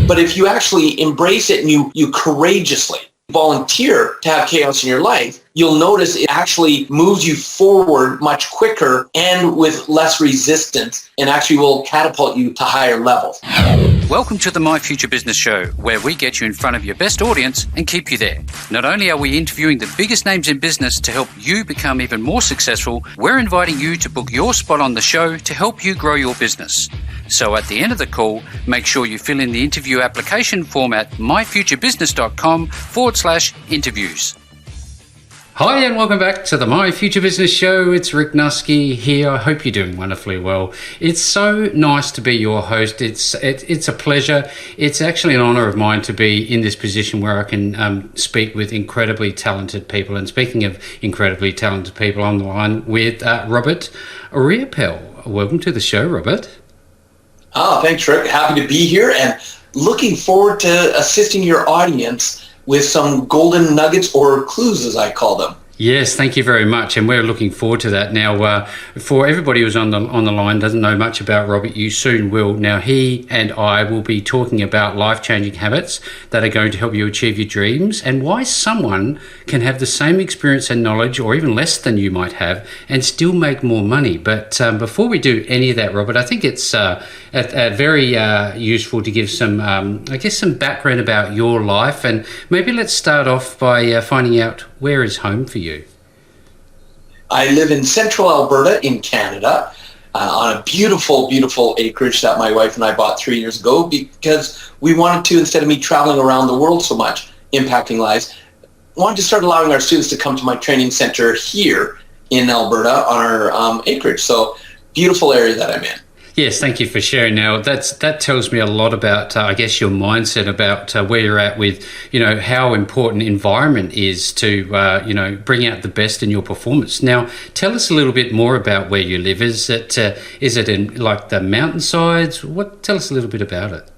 But if you actually embrace it and you courageously volunteer to have chaos in your life, you'll notice it actually moves you forward much quicker and with less resistance, and actually will catapult you to higher levels. Welcome to the My Future Business Show, where we get you in front of your best audience and keep you there. Not only are we interviewing the biggest names in business to help you become even more successful, we're inviting you to book your spot on the show to help you grow your business. So at the end of the call, make sure you fill in the interview application form at myfuturebusiness.com/interviews. Hi and welcome back to the My Future Business Show. It's Rick Nusky here. I hope you're doing wonderfully well. It's so nice to be your host. It's a pleasure. It's actually an honor of mine to be in this position where I can speak with incredibly talented people. And speaking of incredibly talented people, on the line with Robert Riopel. Welcome to the show, Robert. Oh, thanks, Rick. Happy to be here and looking forward to assisting your audience with some golden nuggets, or clues as I call them. Yes, thank you very much, and we're looking forward to that. Now, for everybody who's on the line doesn't know much about Robert, you soon will. Now, he and I will be talking about life-changing habits that are going to help you achieve your dreams, and why someone can have the same experience and knowledge, or even less than you might have, and still make more money. But before we do any of that, Robert, I think it's very useful to give some background about your life, and maybe let's start off by finding out, where is home for you? I live in central Alberta in Canada on a beautiful, beautiful acreage that my wife and I bought 3 years ago because we wanted to, instead of me traveling around the world so much, impacting lives, wanted to start allowing our students to come to my training center here in Alberta on our acreage. So beautiful area that I'm in. Yes, thank you for sharing. Now, that tells me a lot about, I guess, your mindset about where you're at with, how important environment is to, bring out the best in your performance. Now, tell us a little bit more about where you live. Is it in like the mountainsides? Tell us a little bit about it.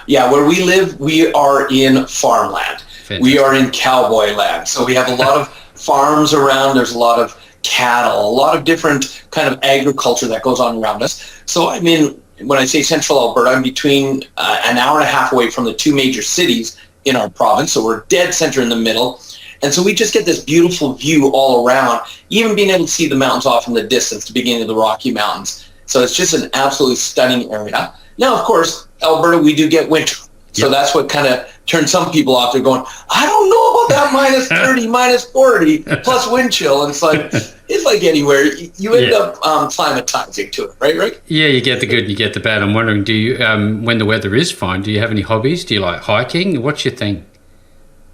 Yeah, where we live, we are in farmland. Fantastic. We are in cowboy land. So we have a lot of farms around. There's a lot of cattle, a lot of different kind of agriculture that goes on around us. So I'm in, when I say central Alberta, I'm between an hour and a half away from the two major cities in our province. So we're dead center in the middle. And so we just get this beautiful view all around, even being able to see the mountains off in the distance, the beginning of the Rocky Mountains. So it's just an absolutely stunning area. Now, of course, Alberta, we do get winter. So that's what kind of turned some people off. They're going, I don't know about that minus 30, minus 40, plus wind chill. And it's like anywhere. You end up climatizing to it, right, Rick? Yeah, you get the good and you get the bad. I'm wondering, do you, when the weather is fine, do you have any hobbies? Do you like hiking? What's your thing?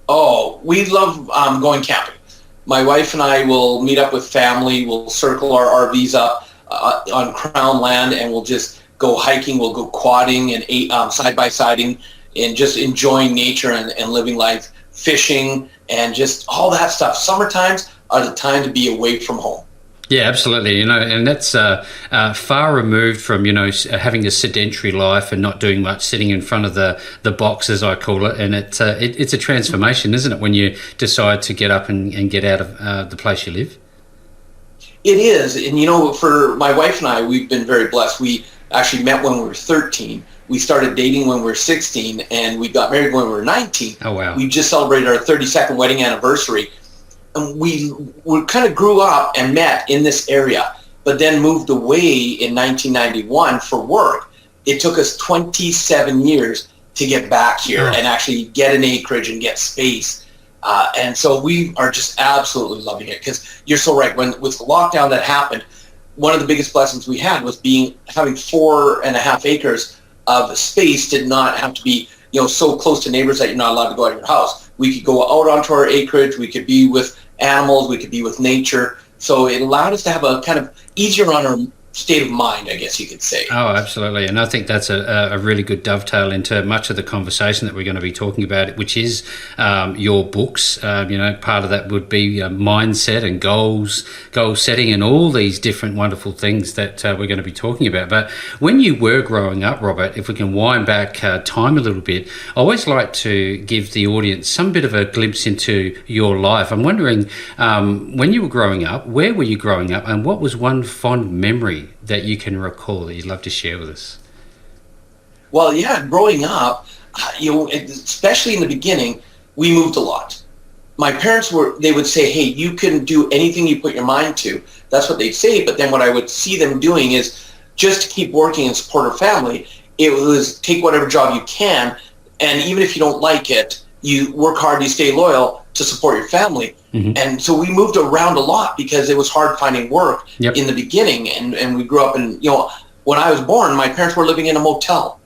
Oh, we love going camping. My wife and I will meet up with family. We'll circle our RVs up on Crown land, and we'll just go hiking. We'll go quadding and side-by-siding, and just enjoying nature and living life, fishing, and just all that stuff. Summer times are the time to be away from home. Yeah, absolutely. And that's far removed from, having a sedentary life and not doing much, sitting in front of the box, as I call it. And it's a transformation, isn't it, when you decide to get up and get out of the place you live? It is. And, for my wife and I, we've been very blessed. We actually met when we were 13. We started dating when we were 16, and we got married when we were 19. Oh, wow. We just celebrated our 32nd wedding anniversary. And we kind of grew up and met in this area, but then moved away in 1991 for work. It took us 27 years to get back here and actually get an acreage and get space. And so we are just absolutely loving it, because you're so right. With the lockdown that happened, one of the biggest blessings we had was having 4.5 acres of space. Did not have to be so close to neighbors that you're not allowed to go out of your house. We could go out onto our acreage. We could be with animals. We could be with nature. So it allowed us to have a kind of easier on our state of mind, I guess you could say. Oh, absolutely. And I think that's a really good dovetail into much of the conversation that we're going to be talking about, which is your books. Part of that would be mindset and goal setting and all these different wonderful things that we're going to be talking about. But when you were growing up, Robert, if we can wind back time a little bit, I always like to give the audience some bit of a glimpse into your life. I'm wondering, when you were growing up, where were you growing up, and what was one fond memory that you can recall that you'd love to share with us? Well, yeah, growing up, especially in the beginning, we moved a lot. My parents they would say, hey, you can do anything you put your mind to. That's what they'd say. But then what I would see them doing is just to keep working and support our family, it was take whatever job you can. And even if you don't like it, you work hard, you stay loyal to support your family. Mm-hmm. And so we moved around a lot because it was hard finding work in the beginning. And we grew up in, when I was born, my parents were living in a motel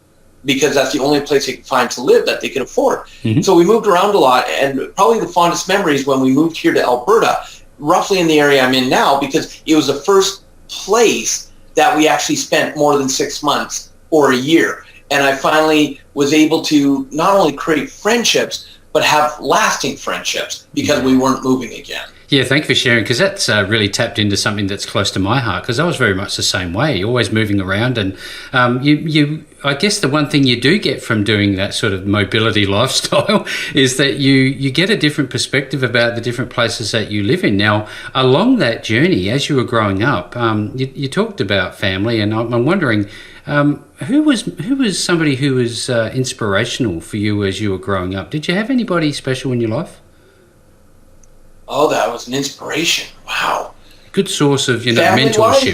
because that's the only place they could find to live that they could afford. Mm-hmm. So we moved around a lot, and probably the fondest memories when we moved here to Alberta, roughly in the area I'm in now, because it was the first place that we actually spent more than 6 months or a year. And I finally was able to not only create friendships, but have lasting friendships because we weren't moving again. Yeah, thank you for sharing, because that's really tapped into something that's close to my heart, because I was very much the same way, always moving around. And I guess the one thing you do get from doing that sort of mobility lifestyle is that you get a different perspective about the different places that you live in. Now, along that journey, as you were growing up, you talked about family, and I'm wondering, who was somebody who was inspirational for you as you were growing up? Did you have anybody special in your life? Oh, that was an inspiration. Wow. Good source of, mentorship.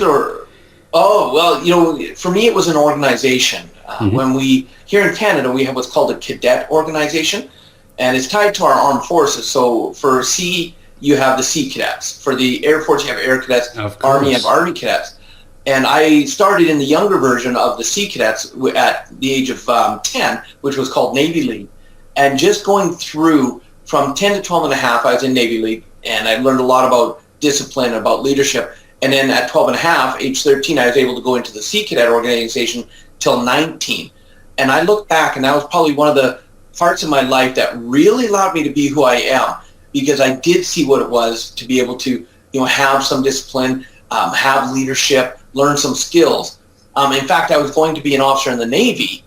For me, it was an organization. When here in Canada, we have what's called a cadet organization, and it's tied to our armed forces. So for Sea, you have the Sea Cadets. For the Air Force, you have Air Cadets. Army, you have Army Cadets. And I started in the younger version of the Sea Cadets at the age of 10, which was called Navy League. And just going through from 10 to 12 and a half, I was in Navy League, and I learned a lot about discipline, about leadership. And then at 12 and a half, age 13, I was able to go into the Sea Cadet organization till 19. And I look back, and that was probably one of the parts of my life that really allowed me to be who I am, because I did see what it was to be able to, have some discipline, have leadership, learn some skills. In fact, I was going to be an officer in the Navy,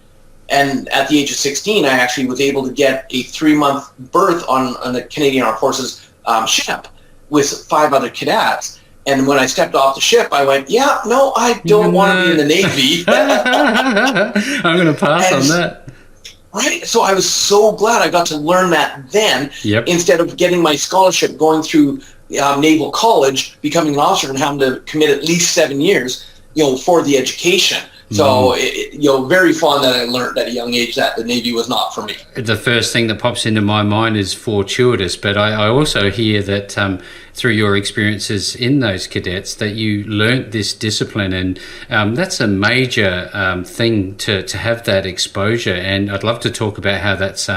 and at the age of 16, I actually was able to get a 3-month berth on the Canadian Armed Forces ship with 5 other cadets. And when I stepped off the ship, I went, I don't want to be in the Navy. I'm going to pass on that. Right. So I was so glad I got to learn that then, instead of getting my scholarship, going through Naval College, becoming an officer, and having to commit at least 7 years, for the education. So, very fond that I learned at a young age that the Navy was not for me. The first thing that pops into my mind is fortuitous, but I also hear that through your experiences in those cadets that you learnt this discipline, and that's a major thing to have that exposure. And I'd love to talk about how that's,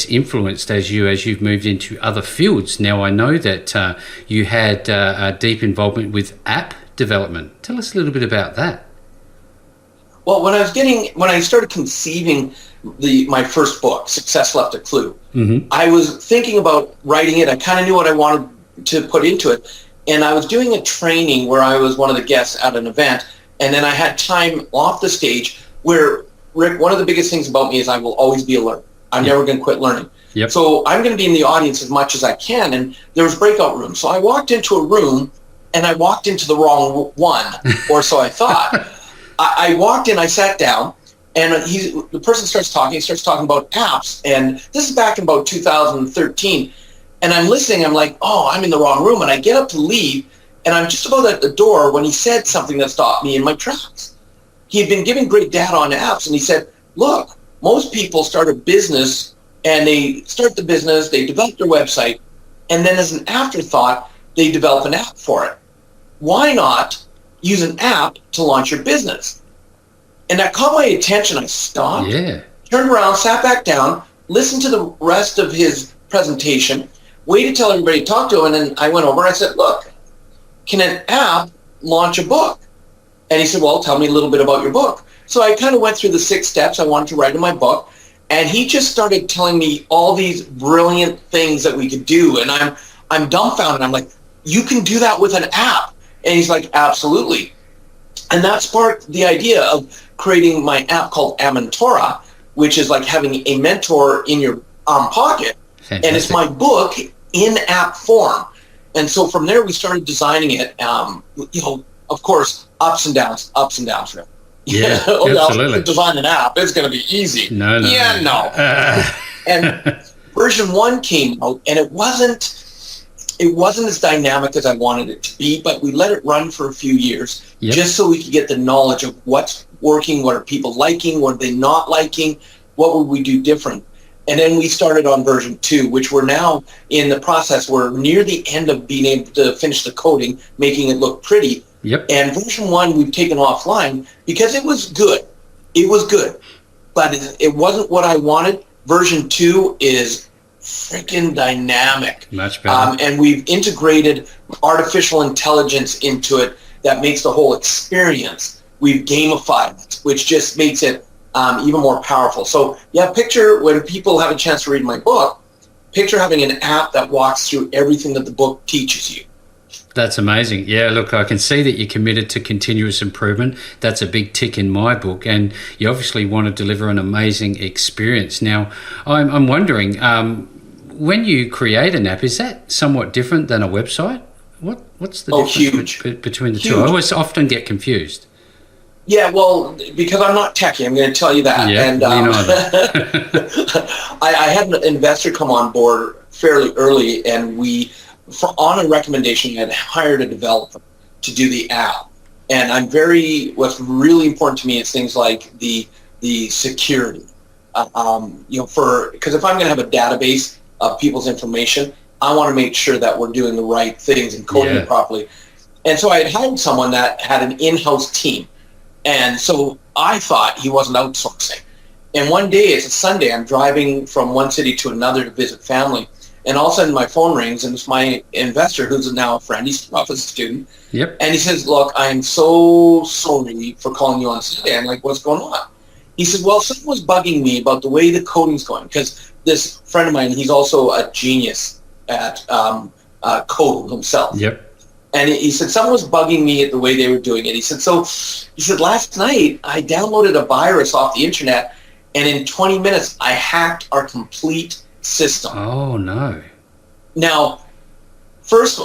influenced as you've moved into other fields. Now, I know that you had a deep involvement with app development. Tell us a little bit about that. Well, when I started conceiving my first book, Success Left a Clue, I was thinking about writing it. I kind of knew what I wanted to put into it. And I was doing a training where I was one of the guests at an event. And then I had time off the stage where, Rick, one of the biggest things about me is I will always be alert. I'm never going to quit learning. Yep. So I'm going to be in the audience as much as I can. And there was breakout rooms. So I walked into a room, and I walked into the wrong one, or so I thought. I walked in, I sat down, and the person starts talking about apps. And this is back in about 2013. And I'm listening, I'm like, I'm in the wrong room. And I get up to leave, and I'm just about at the door when he said something that stopped me in my tracks. He had been giving great data on apps, and he said, look, most people start a business, and they start the business, they develop their website, and then as an afterthought, they develop an app for it. Why not use an app to launch your business? And that caught my attention. I stopped, turned around, sat back down, listened to the rest of his presentation, waited till everybody talked to him, and then I went over and I said, look, can an app launch a book? And he said, well, tell me a little bit about your book. So I kind of went through the 6 steps I wanted to write in my book, and he just started telling me all these brilliant things that we could do, and I'm dumbfounded. I'm like, you can do that with an app? And he's like, absolutely. And that sparked the idea of creating my app called Amentora, which is like having a mentor in your pocket. Fantastic. And it's my book in app form. And so from there, we started designing it. Of course, ups and downs. Yeah, Oh, yeah, absolutely. design an app. It's going to be easy. No. And version 1 came out, and it wasn't as dynamic as I wanted it to be, but we let it run for a few years just so we could get the knowledge of what's working, what are people liking, what are they not liking, what would we do different. And then we started on version 2, which we're now in the process. We're near the end of being able to finish the coding, making it look pretty. And version 1 we've taken offline because it was good. It was good, but it wasn't what I wanted. Version 2 is freaking dynamic. Much better. And we've integrated artificial intelligence into it that makes the whole experience. We've gamified it, which just makes it even more powerful. So yeah, picture when people have a chance to read my book, picture having an app that walks through everything that the book teaches you. That's amazing. Yeah, look, I can see that you're committed to continuous improvement. That's a big tick in my book, and you obviously want to deliver an amazing experience. Now, I'm wondering, when you create an app, is that somewhat different than a website? What's the difference between the two? I always often get confused. Yeah, well, because I'm not techie, I'm going to tell you that. Yeah, and I had an investor come on board fairly early, and on a recommendation, had hired a developer to do the app. And what's really important to me is things like the security. Because if I'm going to have a database of people's information, I want to make sure that we're doing the right things and coding it properly. And so I had hired someone that had an in-house team. And so I thought he wasn't outsourcing. And one day, it's a Sunday, I'm driving from one city to another to visit family. And all of a sudden my phone rings, and it's my investor, who's now a friend. He's off as a student. And he says, look, I'm so sorry for calling you on Sunday. I'm like, what's going on? He said, well, someone was bugging me about the way the coding's going. Because this friend of mine, he's also a genius at coding himself. And he said, someone was bugging me at the way they were doing it. He said, last night I downloaded a virus off the internet, and in 20 minutes I hacked our complete system. Oh, no. Now,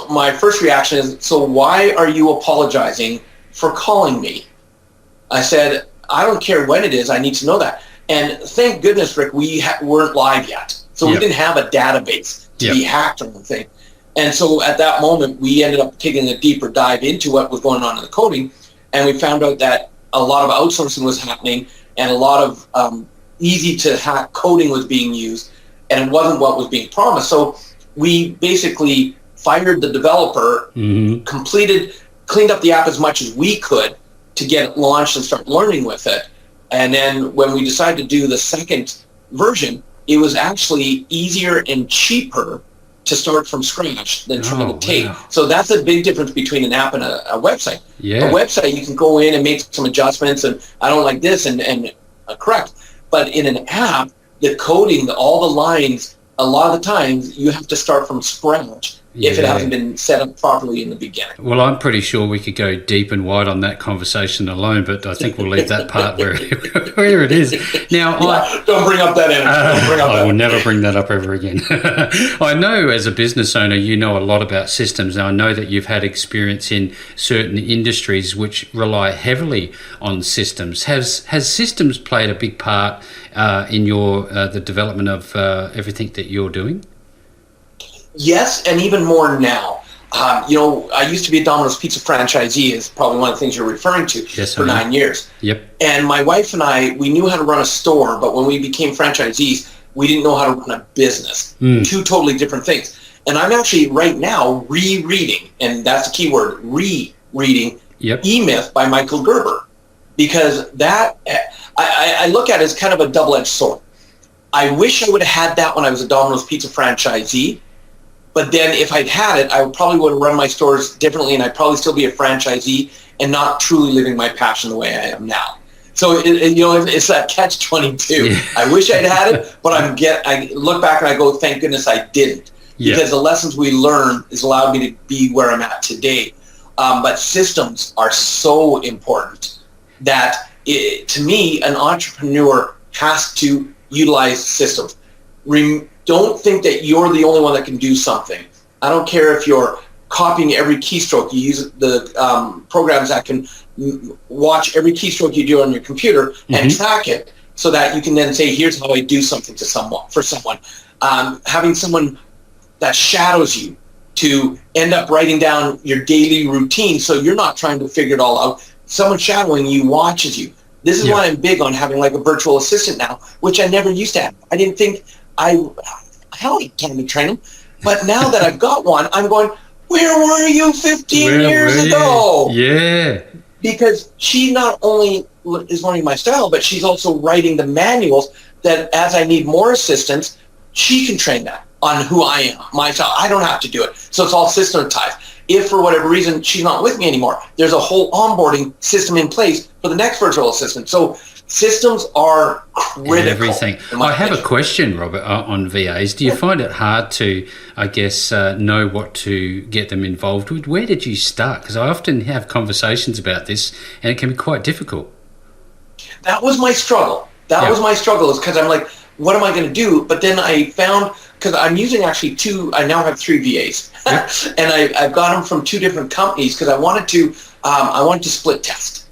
my first reaction is, so why are you apologizing for calling me? I said, I don't care when it is. I need to know that. And thank goodness, Rick, we weren't live yet. So we didn't have a database to be hacked or anything. And so at that moment, we ended up taking a deeper dive into what was going on in the coding, and we found out that a lot of outsourcing was happening, and a lot of easy-to-hack coding was being used, and it wasn't what was being promised. So we basically fired the developer, cleaned up the app as much as we could to get it launched and start learning with it. And then when we decided to do the second version, it was actually easier and cheaper to start from scratch than trying to take. Wow. So that's a big difference between an app and a website. A website, you can go in and make some adjustments, and I don't like this, and correct. But in an app, the coding, all the lines, a lot of the times you have to start from scratch if it hasn't been set up properly in the beginning. Well, I'm pretty sure we could go deep and wide on that conversation alone, but I think we'll leave that part where it is. Now, don't bring up that energy. I will never bring that up ever again. I know as a business owner, you know a lot about systems. Now, I know that you've had experience in certain industries which rely heavily on systems. Has systems played a big part in the development of everything that you're doing? Yes, and even more now. I used to be a Domino's Pizza franchisee, is probably one of the things you're referring to, for 9 years. And my wife and I, we knew how to run a store, but when we became franchisees, we didn't know how to run a business. Two totally different things. And I'm actually right now rereading, and that's the key word, rereading E-Myth by Michael Gerber, because that, I look at it as kind of a double-edged sword. I wish I would have had that when I was a Domino's Pizza franchisee. But then if I'd had it, I probably would have run my stores differently, and I'd probably still be a franchisee and not truly living my passion the way I am now. So, it's that catch-22. I wish I'd had it, but I look back and I go, thank goodness I didn't. Because the lessons we learned has allowed me to be where I'm at today. But systems are so important that, to me, an entrepreneur has to utilize systems. Don't think that you're the only one that can do something. I don't care if you're copying every keystroke. You use the programs that can watch every keystroke you do on your computer and track it, so that you can then say, here's how I do something to someone. Having someone that shadows you to end up writing down your daily routine, so you're not trying to figure it all out. Someone shadowing you watches you. This is why I'm big on having like a virtual assistant now, which I never used to have. I didn't think I had time to train them. But now that I've got one, I'm going, where were you 15 years ago? Yeah. Because she not only is learning my style, but she's also writing the manuals that as I need more assistance, she can train that on who I am, my style. I don't have to do it. So it's all systematized. If for whatever reason she's not with me anymore, there's a whole onboarding system in place for the next virtual assistant. So systems are critical. Everything. I have a question, Robert, on VAs. Do you find it hard to, I guess, know what to get them involved with? Where did you start? Because I often have conversations about this, and it can be quite difficult. That was my struggle. Is because I'm like, what am I going to do? But then I found, because I'm using actually I now have 3 VAs. And I've got them from 2 different companies because I wanted to split test.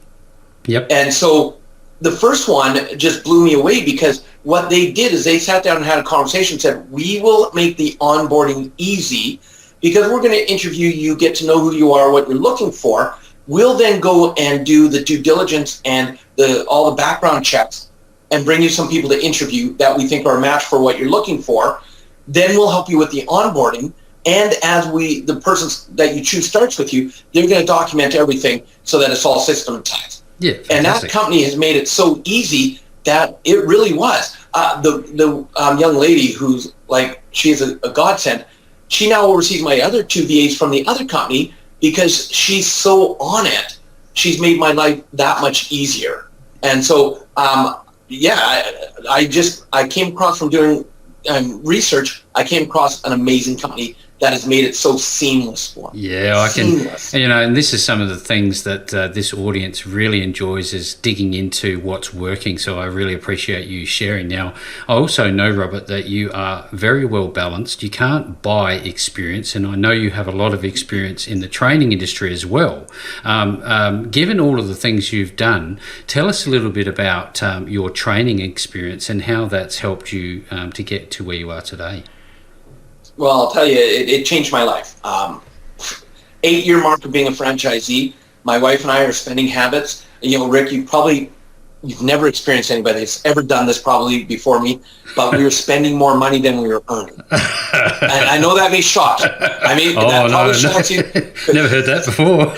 Yep. And so the first one just blew me away, because what they did is they sat down and had a conversation and said, we will make the onboarding easy because we're going to interview you, get to know who you are, what you're looking for. We'll then go and do the due diligence and all the background checks and bring you some people to interview that we think are a match for what you're looking for. Then we'll help you with the onboarding. And as the person that you choose starts with you, they're going to document everything so that it's all systematized. Yeah, fantastic. And that company has made it so easy that it really was. The young lady who's like, she is a godsend. She now oversees my other 2 VAs from the other company because she's so on it. She's made my life that much easier. And so, I came across from doing research, I came across an amazing company that has made it so seamless for me. Yeah, I can, and this is some of the things that this audience really enjoys, is digging into what's working. So I really appreciate you sharing. Now, I also know, Robert, that you are very well balanced. You can't buy experience, and I know you have a lot of experience in the training industry as well. Given all of the things you've done, tell us a little bit about your training experience and how that's helped you to get to where you are today. Well, I'll tell you, it changed my life. 8-year mark of being a franchisee. My wife and I are spending habits. Rick, you've never experienced anybody that's ever done this probably before me, but we were spending more money than we were earning. And I know that may shock you. That probably shocks you. Never heard that before.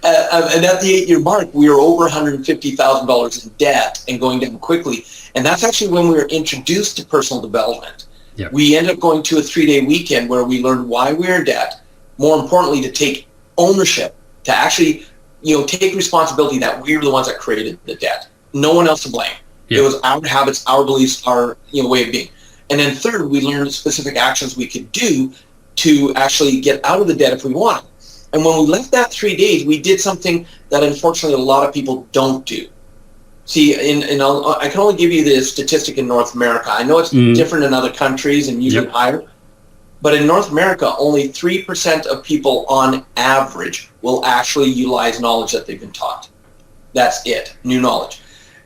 And at the 8-year mark, we were over $150,000 in debt and going down quickly. And that's actually when we were introduced to personal development. Yep. We ended up going to a 3-day weekend where we learned why we were in debt. More importantly, to take ownership, to actually, take responsibility that we were the ones that created the debt. No one else to blame. Yep. It was our habits, our beliefs, our way of being. And then third, we learned specific actions we could do to actually get out of the debt if we wanted. And when we left that 3 days, we did something that unfortunately a lot of people don't do. See, I can only give you the statistic in North America. I know it's different in other countries and usually higher, but in North America, only 3% of people on average will actually utilize knowledge that they've been taught. That's it, new knowledge.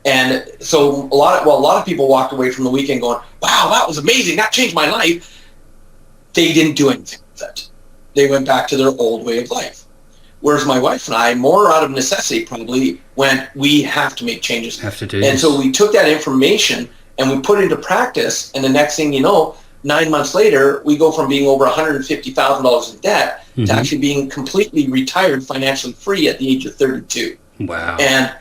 And so a lot of people walked away from the weekend going, wow, that was amazing. That changed my life. They didn't do anything with it. They went back to their old way of life. Whereas my wife and I, more out of necessity probably, went, we have to make changes. So we took that information and we put it into practice. And the next thing you know, 9 months later, we go from being over $150,000 in debt to actually being completely retired, financially free at the age of 32. Wow. And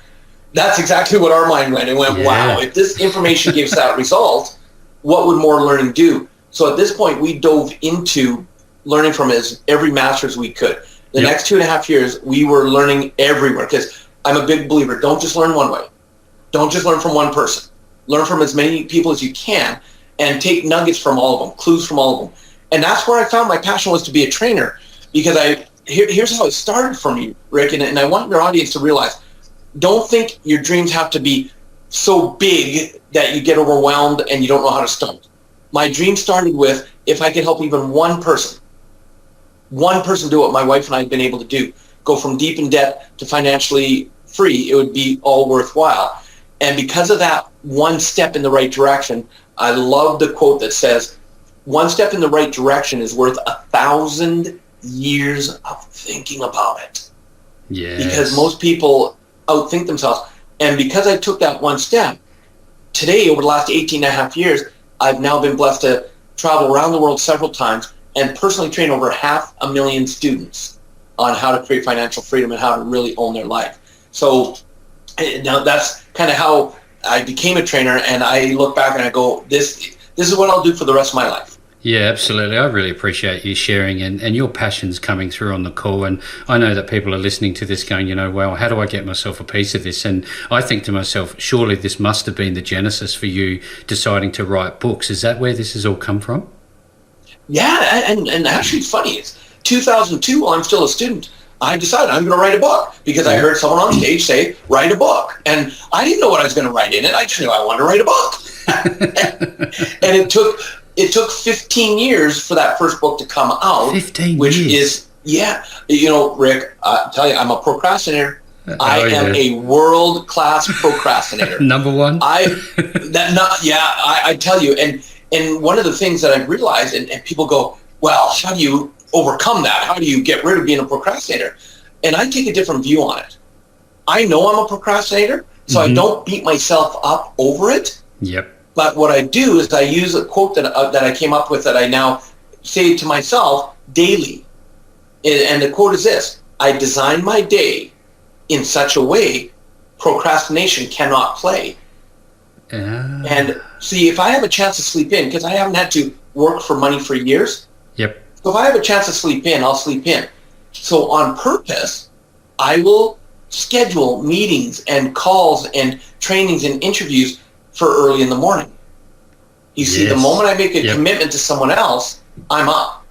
that's exactly what our mind went. It went, wow, if this information gives that result, what would more learning do? So at this point, we dove into learning from every master's we could. The next 2.5 years, we were learning everywhere, because I'm a big believer. Don't just learn one way. Don't just learn from one person. Learn from as many people as you can and take nuggets from all of them, clues from all of them. And that's where I found my passion was to be a trainer, because here's how it started for me, Rick, and I want your audience to realize, don't think your dreams have to be so big that you get overwhelmed and you don't know how to start. My dream started with, if I could help even one person, one person do what my wife and I have been able to do, go from deep in debt to financially free, it would be all worthwhile. And because of that one step in the right direction, I love the quote that says, one step in the right direction is worth 1,000 years of thinking about it. Yes. Because most people outthink themselves. And because I took that one step, today, over the last 18 and a half years, I've now been blessed to travel around the world several times and personally train over 500,000 students on how to create financial freedom and how to really own their life. So now that's kind of how I became a trainer, and I look back and I go, this is what I'll do for the rest of my life. Yeah, absolutely. I really appreciate you sharing and your passions coming through on the call. And I know that people are listening to this going, well, how do I get myself a piece of this? And I think to myself, surely this must have been the genesis for you deciding to write books. Is that where this has all come from? Yeah, and actually it's funny. It's 2002, while I'm still a student, I decided I'm going to write a book because I heard someone on stage say, write a book. And I didn't know what I was going to write in it. I just knew I wanted to write a book. And it took 15 years for that first book to come out. 15 which years. is, Rick, I tell you, I'm a procrastinator. I am a world-class procrastinator. Number one. I tell you, and one of the things that I've realized, and people go, well, how do you overcome that? How do you get rid of being a procrastinator? And I take a different view on it. I know I'm a procrastinator, so I don't beat myself up over it. Yep. But what I do is I use a quote that I came up with that I now say to myself daily. And the quote is this: I design my day in such a way procrastination cannot play. And see, if I have a chance to sleep in, because I haven't had to work for money for years. Yep. So if I have a chance to sleep in, I'll sleep in. So on purpose, I will schedule meetings and calls and trainings and interviews for early in the morning. You see, the moment I make a commitment to someone else, I'm up.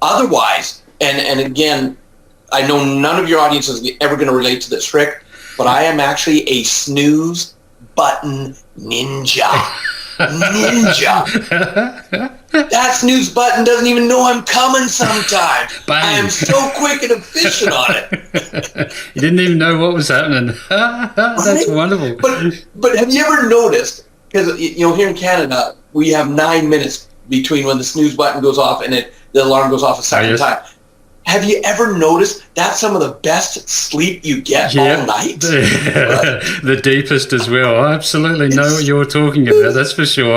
Otherwise, and again, I know none of your audience is ever going to relate to this, Rick, but I am actually a snooze button ninja. That snooze button doesn't even know I'm coming sometimes. I am so quick and efficient on it. You didn't even know what was happening. That's wonderful. But have you ever noticed, because here in Canada, we have 9 minutes between when the snooze button goes off and the alarm goes off a second time. Have you ever noticed that's some of the best sleep you get all night? The deepest as well. I absolutely know what you're talking about. That's for sure.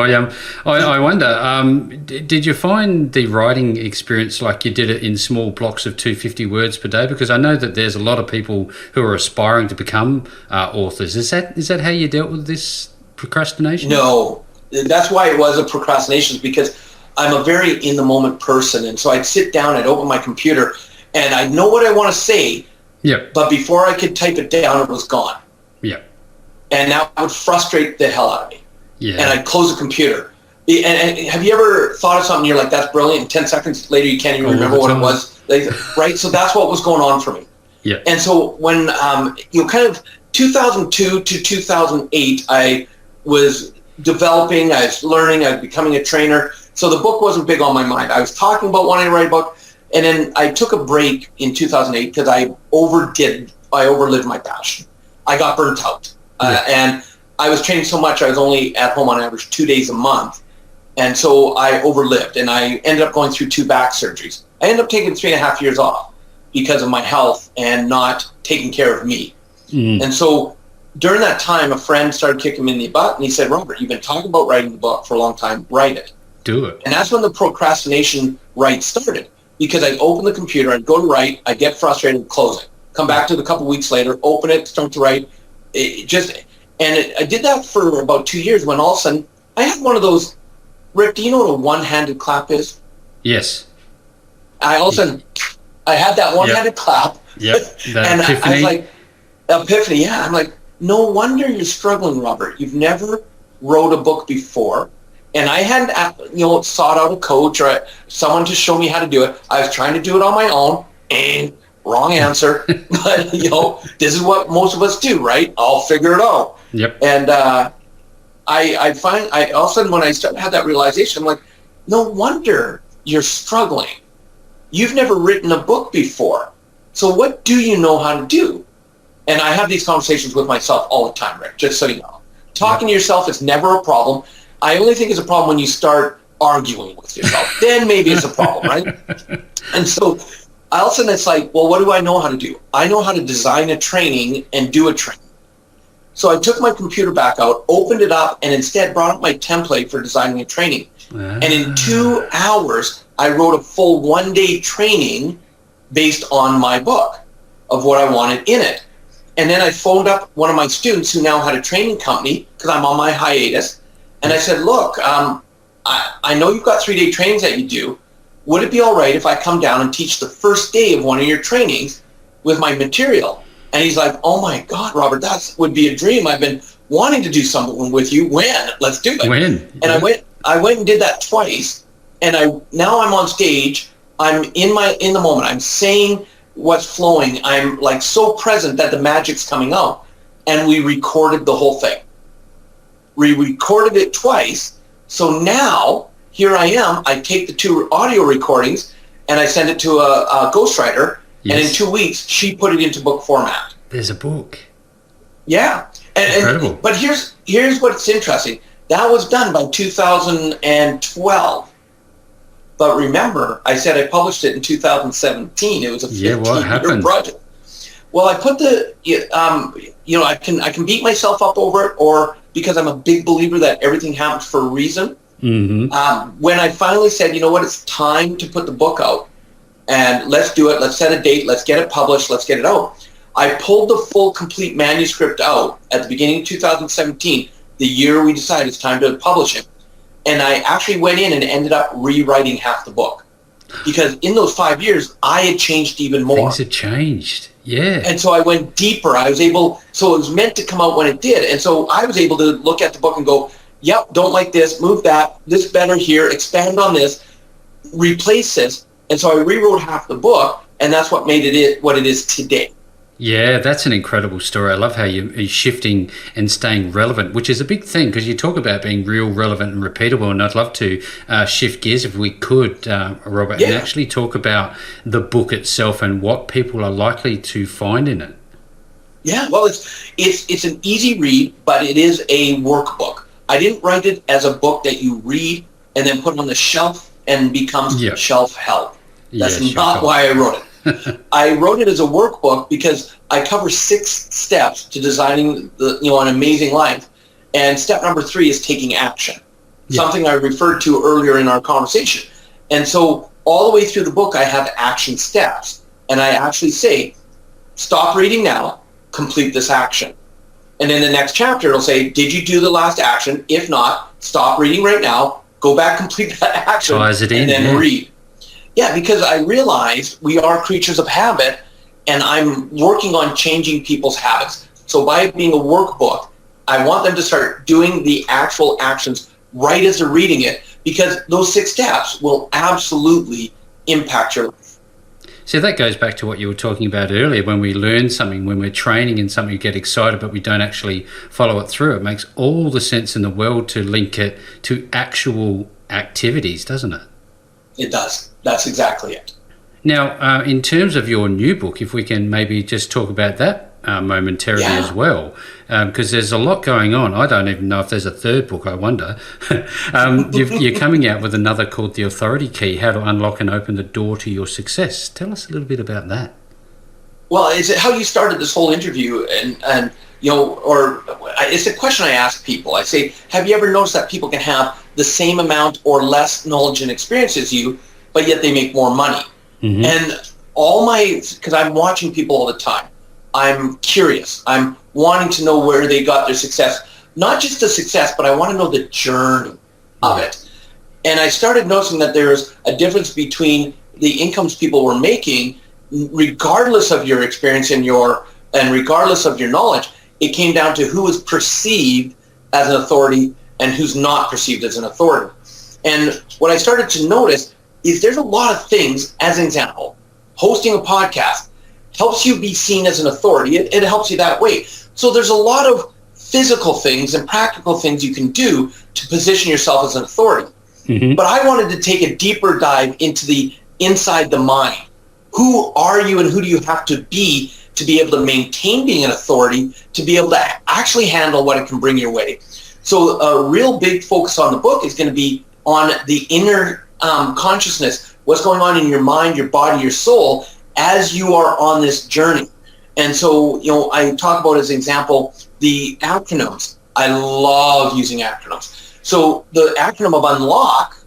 I wonder, did you find the writing experience like you did it in small blocks of 250 words per day? Because I know that there's a lot of people who are aspiring to become authors. Is that how you dealt with this procrastination? No, that's why it was a procrastination, because I'm a very in-the-moment person, and so I'd sit down, I'd open my computer, and I know what I want to say, but before I could type it down, it was gone. And that would frustrate the hell out of me. And I'd close the computer. And have you ever thought of something, you're like, that's brilliant, and 10 seconds later you can't even remember what it was? Right? So that's what was going on for me. And so when, kind of 2002 to 2008, I was developing, I was learning, I was becoming a trainer. So the book wasn't big on my mind. I was talking about wanting to write a book, and then I took a break in 2008 because I overlived my passion. I got burnt out. And I was training so much, I was only at home on average 2 days a month. And so I overlived, and I ended up going through 2 back surgeries. I ended up taking 3.5 years off because of my health and not taking care of me. And so during that time, a friend started kicking me in the butt, and he said, Robert, you've been talking about writing the book for a long time. Write it. Do it. And that's when the procrastination started, because I'd open the computer, I'd go to write, I'd get frustrated, close it, come back to it a couple weeks later, open it, start to write. I did that for about 2 years, when all of a sudden I had one of those. Rick, do you know what a one-handed clap is? Yes. All of a sudden I had that one-handed clap. And epiphany. I was like, epiphany, I'm like, no wonder you're struggling, Robert. You've never wrote a book before. And I hadn't, sought out a coach or someone to show me how to do it. I was trying to do it on my own. And wrong answer. But, this is what most of us do, right? I'll figure it out. And I find, all of a sudden when I had that realization, I'm like, no wonder you're struggling. you've never written a book before. So what do you know how to do? And I have these conversations with myself all the time, Rick, just so you know. Talking to yourself is never a problem. I only think it's a problem when you start arguing with yourself. Then maybe it's a problem, right? And so all of a sudden it's like, well, what do I know how to do? I know how to design a training and do a training. So I took my computer back out, opened it up, and instead brought up my template for designing a training. And in 2 hours, I wrote a full 1-day training based on my book of what I wanted in it. And then I phoned up one of my students who now had a training company because I'm on my hiatus. And I said, look, I know you've got 3-day trainings that you do. Would it be all right if I come down and teach the first day of one of your trainings with my material? And he's like, oh my God, Robert, that would be a dream. I've been wanting to do something with you. When? Let's do it. When? And I went and did that twice. And now I'm on stage. I'm in the moment. I'm saying what's flowing. I'm like so present that the magic's coming out. And we recorded the whole thing. We recorded it twice. So now here I am. I take the 2 audio recordings and I send it to a ghostwriter. Yes. And in 2 weeks, she put it into book format. There's a book. Yeah. Incredible. But here's what's interesting. That was done by 2012. But remember, I said I published it in 2017. It was a 15-year project. Well, I put I can beat myself up over it, or because I'm a big believer that everything happens for a reason. Mm-hmm. When I finally said, you know what, it's time to put the book out, and let's do it. Let's set a date. Let's get it published. Let's get it out. I pulled the full, complete manuscript out at the beginning of 2017, the year we decided it's time to publish it. And I actually went in and ended up rewriting half the book. Because in those 5 years, I had changed even more. Things had changed, yeah. And so I went deeper. So it was meant to come out when it did. And so I was able to look at the book and go, yep, don't like this, move that, this better here, expand on this, replace this. And so I rewrote half the book, and that's what made it what it is today. Yeah, that's an incredible story. I love how you're shifting and staying relevant, which is a big thing because you talk about being real, relevant and repeatable. And I'd love to shift gears if we could, Robert, and actually talk about the book itself and what people are likely to find in it. Yeah, well, it's an easy read, but it is a workbook. I didn't write it as a book that you read and then put on the shelf and becomes shelf help. That's not why I wrote it. I wrote it as a workbook because I cover 6 steps to designing an amazing life. And step number 3 is taking action, something I referred to earlier in our conversation. And so all the way through the book, I have action steps. And I actually say, stop reading now, complete this action. And in the next chapter, it'll say, did you do the last action? If not, stop reading right now, go back, complete that action, and then read. Yeah, because I realized we are creatures of habit, and I'm working on changing people's habits. So by it being a workbook, I want them to start doing the actual actions right as they're reading it, because those 6 steps will absolutely impact your life. So that goes back to what you were talking about earlier. When we learn something, when we're training in something, we get excited, but we don't actually follow it through. It makes all the sense in the world to link it to actual activities, doesn't it? It does. That's exactly it. Now, in terms of your new book, if we can maybe just talk about that momentarily as well, because there's a lot going on. I don't even know if there's a third book, I wonder. You're coming out with another called The Authority Key, How to Unlock and Open the Door to Your Success. Tell us a little bit about that. Well, it's how you started this whole interview, and or it's a question I ask people. I say, have you ever noticed that people can have the same amount or less knowledge and experience as you, but yet they make more money? Mm-hmm. And because I'm watching people all the time, I'm curious. I'm wanting to know where they got their success. Not just the success, but I want to know the journey of it. And I started noticing that there's a difference between the incomes people were making, regardless of your experience and regardless of your knowledge. It came down to who is perceived as an authority and who's not perceived as an authority. And what I started to notice is there's a lot of things, as an example, hosting a podcast helps you be seen as an authority. It helps you that way. So there's a lot of physical things and practical things you can do to position yourself as an authority. Mm-hmm. But I wanted to take a deeper dive into the inside the mind. Who are you and who do you have to be able to maintain being an authority, to be able to actually handle what it can bring your way? So a real big focus on the book is going to be on the inner consciousness, what's going on in your mind, your body, your soul, as you are on this journey. And so, I talk about, as an example, the acronyms. I love using acronyms. So the acronym of unlock,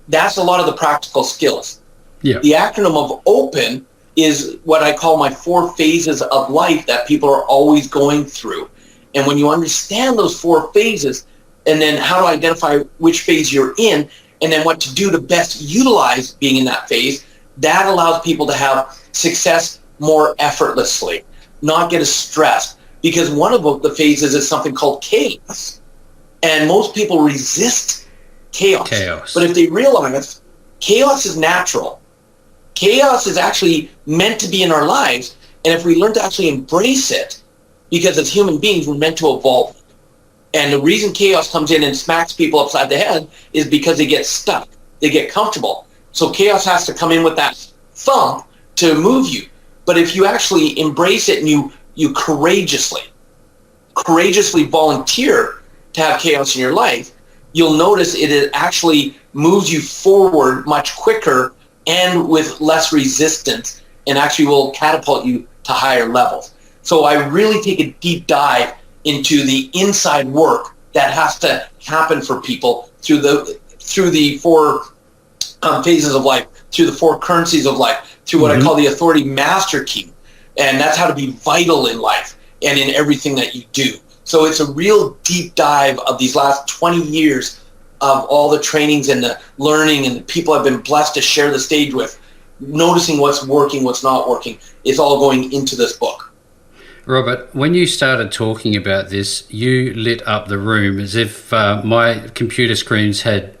that's a lot of the practical skills. Yeah. The acronym of open is what I call my 4 phases of life that people are always going through. And when you understand those 4 phases, and then how to identify which phase you're in, and then what to do to best utilize being in that phase, that allows people to have success more effortlessly, not get as stressed. Because one of the phases is something called chaos. And most people resist chaos. But if they realize chaos is natural, chaos is actually meant to be in our lives, and if we learn to actually embrace it, because as human beings, we're meant to evolve. And the reason chaos comes in and smacks people upside the head is because they get stuck. They get comfortable. So chaos has to come in with that thump to move you. But if you actually embrace it and you courageously volunteer to have chaos in your life, you'll notice it actually moves you forward much quicker and with less resistance, and actually will catapult you to higher levels. So I really take a deep dive into the inside work that has to happen for people through the 4 phases of life, through the 4 currencies of life, through what I call the authority master key. And that's how to be vital in life and in everything that you do. So it's a real deep dive of these last 20 years of all the trainings and the learning and the people I've been blessed to share the stage with, noticing what's working, what's not working, is all going into this book. Robert, when you started talking about this, you lit up the room as if my computer screens had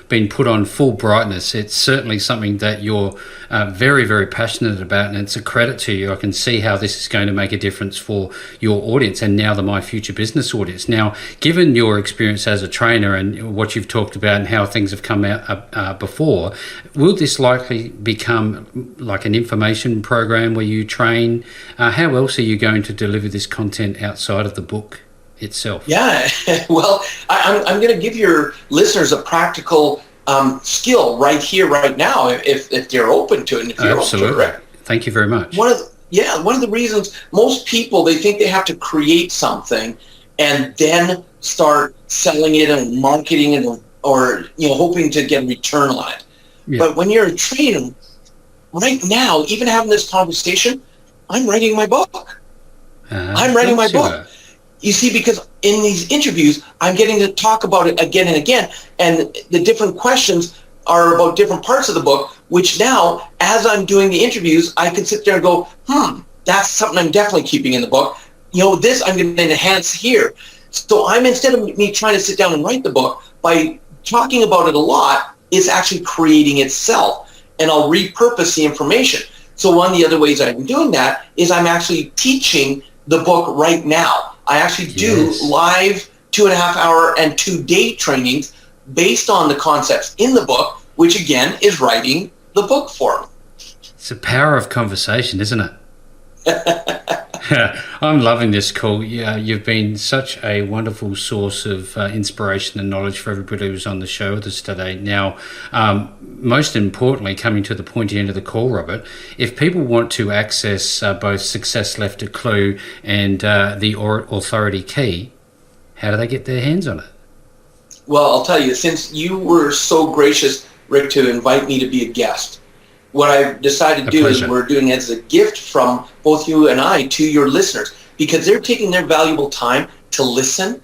been put on full brightness. It's certainly something that you're very, very passionate about, and it's a credit to you. I can see how this is going to make a difference for your audience and now the My Future Business audience. Now, given your experience as a trainer and what you've talked about and how things have come out before, will this likely become like an information program where you train? How else are you going to deliver this content outside of the book itself? Yeah, well, I'm going to give your listeners a practical skill right here, right now, if they're open to it. And if you're Absolutely. Open to it. Thank you very much. One of the reasons most people, they think they have to create something and then start selling it and marketing it or hoping to get a return on it. Yeah. But when you're a trainer, right now, even having this conversation, I'm writing my book. I'm writing my book. You see, because in these interviews, I'm getting to talk about it again and again, and the different questions are about different parts of the book, which now, as I'm doing the interviews, I can sit there and go, that's something I'm definitely keeping in the book. This I'm going to enhance here. So instead of me trying to sit down and write the book, by talking about it a lot, it's actually creating itself, and I'll repurpose the information. So one of the other ways I'm doing that is I'm actually teaching the book right now. I actually do live 2.5 hour and 2-day trainings based on the concepts in the book, which again is writing the book for me. It's the power of conversation, isn't it? I'm loving this call. Yeah, you've been such a wonderful source of inspiration and knowledge for everybody who's on the show with us today. Now, most importantly, coming to the pointy end of the call, Robert, if people want to access both Success Left a Clue and the Authority Key, how do they get their hands on it? Well, I'll tell you, since you were so gracious, Rick, to invite me to be a guest, what I've decided to do is we're doing it as a gift from both you and I to your listeners, because they're taking their valuable time to listen.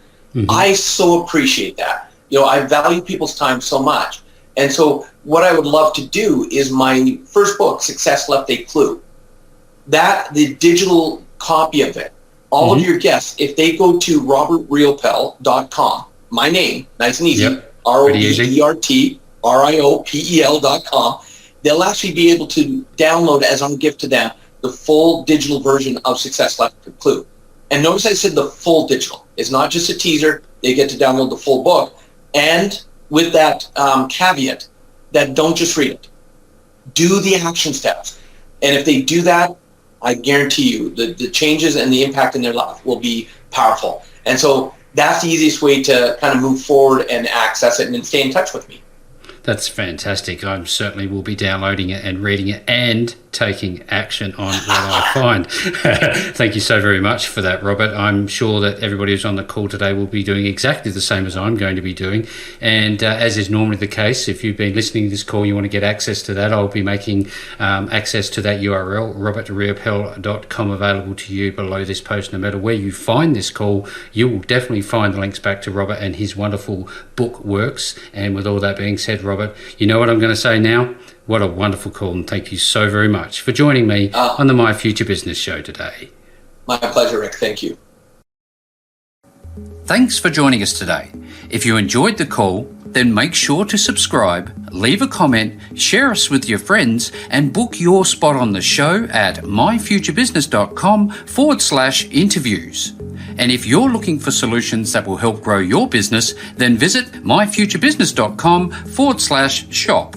I so appreciate that. I value people's time so much. And so what I would love to do is my first book, Success Left a Clue, the digital copy of it, all of your guests, if they go to robertriopel.com, my name, nice and easy, RobertRiopel.com, they'll actually be able to download as our gift to them the full digital version of Success Left a Clue. And notice I said the full digital. It's not just a teaser. They get to download the full book. And with that caveat that don't just read it. do the action steps. And if they do that, I guarantee you the changes and the impact in their life will be powerful. And so that's the easiest way to kind of move forward and access it and then stay in touch with me. That's fantastic. I certainly will be downloading it and reading it and taking action on what I find. Thank you so very much for that, Robert. I'm sure that everybody who's on the call today will be doing exactly the same as I'm going to be doing. And as is normally the case, if you've been listening to this call, you want to get access to that, I'll be making access to that URL, robertriopel.com, available to you below this post. No matter where you find this call, you will definitely find the links back to Robert and his wonderful book works. And with all that being said, Robert, you know what I'm going to say now? What a wonderful call, and thank you so very much for joining me on the My Future Business show today. My pleasure, Rick. Thank you. Thanks for joining us today. If you enjoyed the call, then make sure to subscribe, leave a comment, share us with your friends, and book your spot on the show at myfuturebusiness.com/interviews. And if you're looking for solutions that will help grow your business, then visit myfuturebusiness.com/shop.